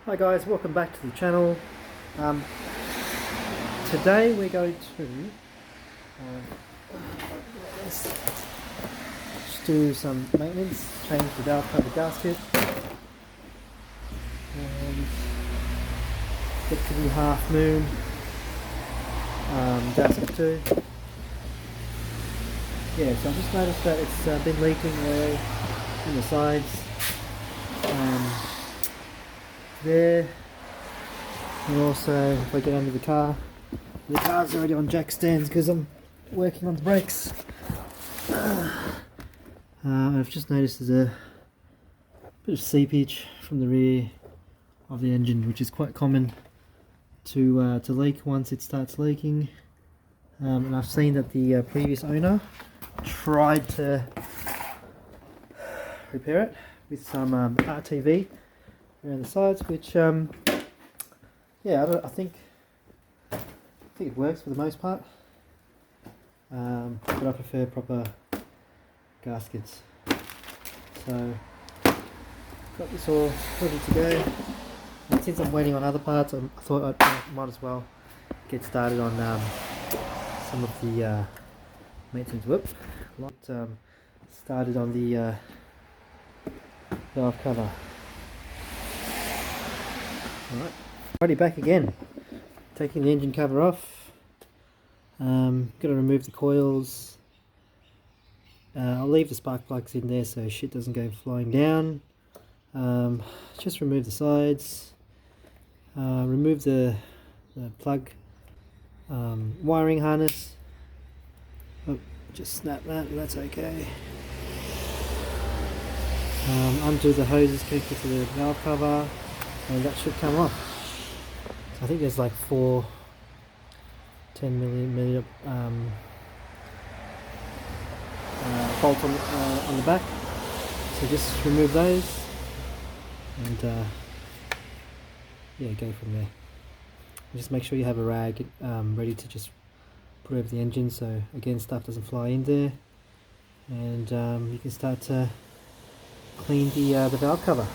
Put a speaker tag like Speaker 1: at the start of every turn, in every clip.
Speaker 1: Hi guys, welcome back to the channel. Today we're going to just do some maintenance, change the valve cover gasket, and get to the half moon gasket too. Yeah, so I just noticed that it's been leaking there in the sides. There, and also if I get under the car's already on jack stands because I'm working on the brakes. I've just noticed there's a bit of seepage from the rear of the engine, which is quite common to leak once it starts leaking. And I've seen that the previous owner tried to repair it with some RTV around the sides, which yeah, I think it works for the most part, but I prefer proper gaskets. So got this all ready to go, and since I'm waiting on other parts, I thought I might as well get started on some of the maintenance. Started on the valve cover. Alright, already back again, taking the engine cover off. Got to remove the coils. I'll leave the spark plugs in there so shit doesn't go flying down. Just remove the sides, remove the plug wiring harness. Oh, just snap that, that's okay. Undo the hoses connected to the valve cover, and that should come off. So I think there's like 4 10mm bolts on the back, so just remove those and yeah, go from there. Just make sure you have a rag ready to just put over the engine, so again stuff doesn't fly in there, and you can start to clean the valve cover.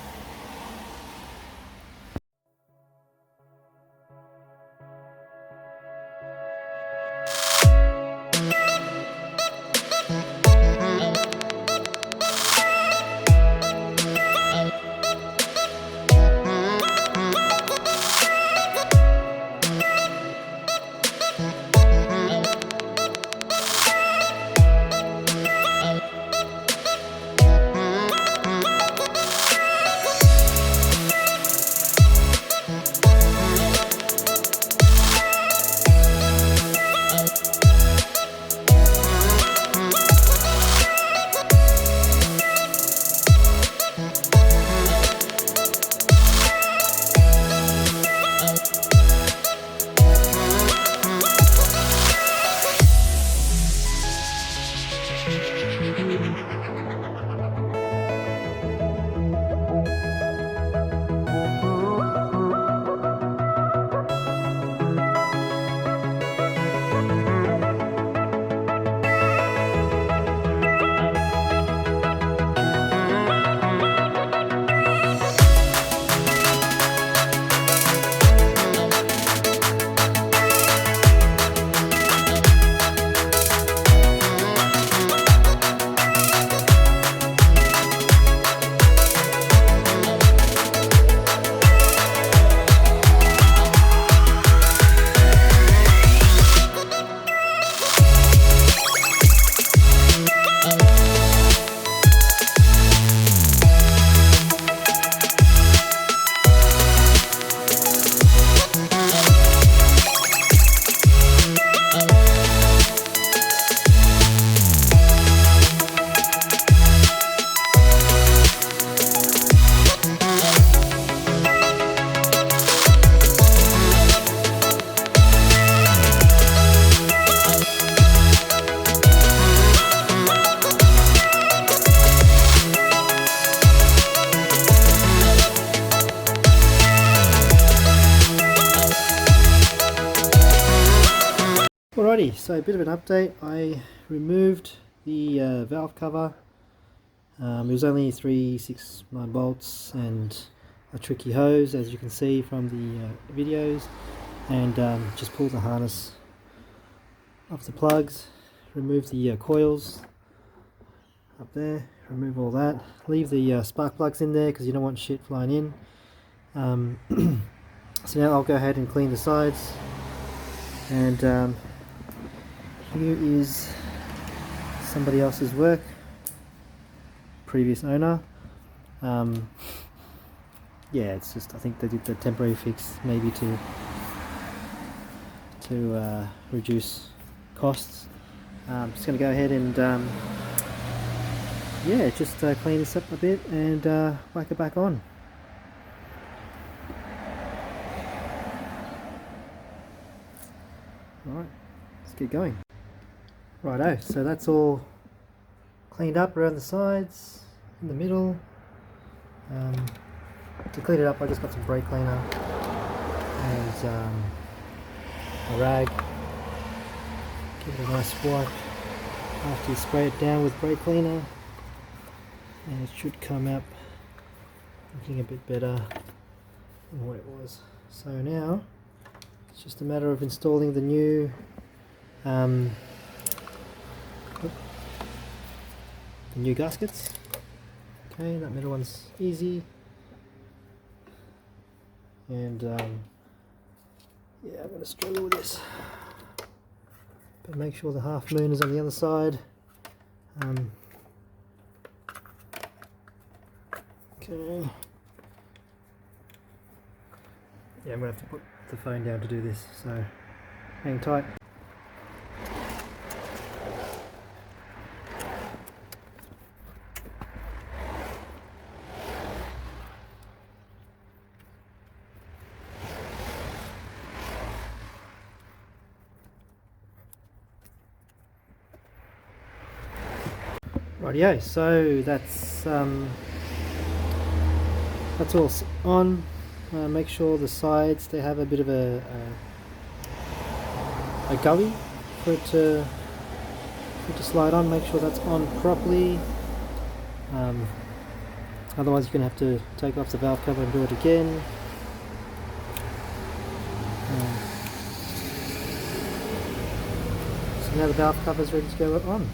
Speaker 1: Alrighty, so a bit of an update. I removed the valve cover. It was only 3, 6, 9 bolts, and a tricky hose, as you can see from the videos, and just pull the harness off the plugs, remove the coils up there, remove all that, leave the spark plugs in there because you don't want shit flying in. So now I'll go ahead and clean the sides, and here is somebody else's work, previous owner. Yeah, it's just, I think they did the temporary fix maybe to reduce costs. Just going to go ahead and yeah, just clean this up a bit and whack it back on. Alright, let's get going. Righto, so that's all cleaned up around the sides, in the middle. To clean it up, I just got some brake cleaner and a rag. Give it a nice wipe after you spray it down with brake cleaner, and it should come up looking a bit better than what it was. So now it's just a matter of installing the new gaskets. Okay, that middle one's easy, and yeah, I'm going to struggle with this, but make sure the half moon is on the other side. Okay, yeah, I'm going to have to put the phone down to do this, so hang tight. Rightio, so that's all on. Make sure the sides, they have a bit of a gully for it to slide on. Make sure that's on properly. Otherwise you're going to have to take off the valve cover and do it again. So now the valve cover is ready to go on.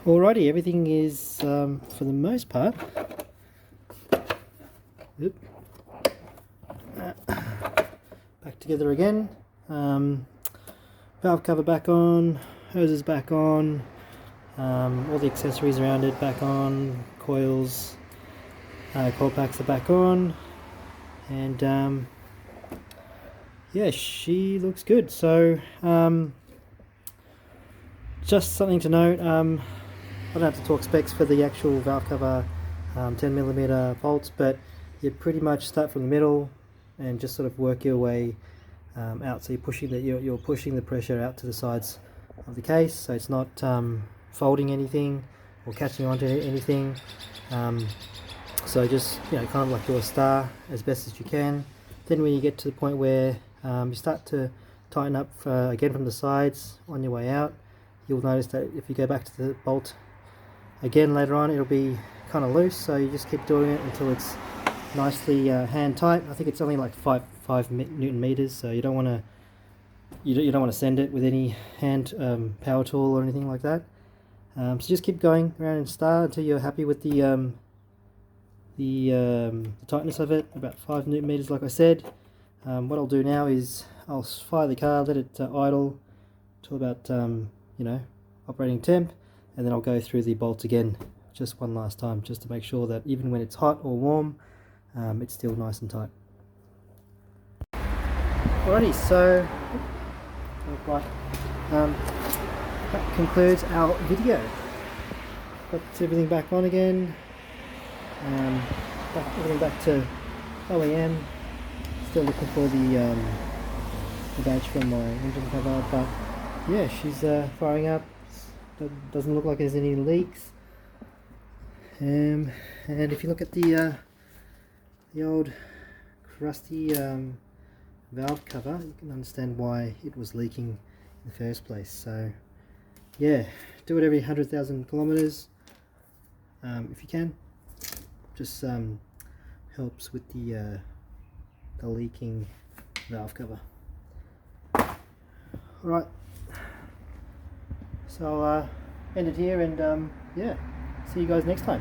Speaker 1: Alrighty, everything is for the most part back together again. Valve cover back on, hoses back on, all the accessories around it back on, coils, coil packs are back on, and yeah, she looks good. So just something to note, I don't have to talk specs for the actual valve cover 10mm bolts, but you pretty much start from the middle and just sort of work your way out. So you're pushing the pressure out to the sides of the case, so it's not folding anything or catching onto anything. So just, you know, kind of like do a star as best as you can. Then when you get to the point where you start to tighten up again from the sides on your way out, you'll notice that if you go back to the bolt again later on, it'll be kind of loose. So you just keep doing it until it's nicely hand tight. I think it's only like 5 Newton meters, so you don't want to send it with any hand power tool or anything like that. So just keep going around and star until you're happy with the tightness of it, about 5 Newton meters, like I said. What I'll do now is I'll fire the car, let it idle to about you know, operating temp, and then I'll go through the bolts again just one last time, just to make sure that even when it's hot or warm, it's still nice and tight. Alrighty, so that concludes our video. Got everything back on again, everything back to OEM. Still looking for the badge from my engine cover, but yeah, she's firing up. Doesn't look like there's any leaks. And if you look at the old crusty valve cover, you can understand why it was leaking in the first place. So yeah, do it every 100,000 kilometers if you can. Just helps with the leaking valve cover. Alright, so I'll end it here, and yeah, see you guys next time.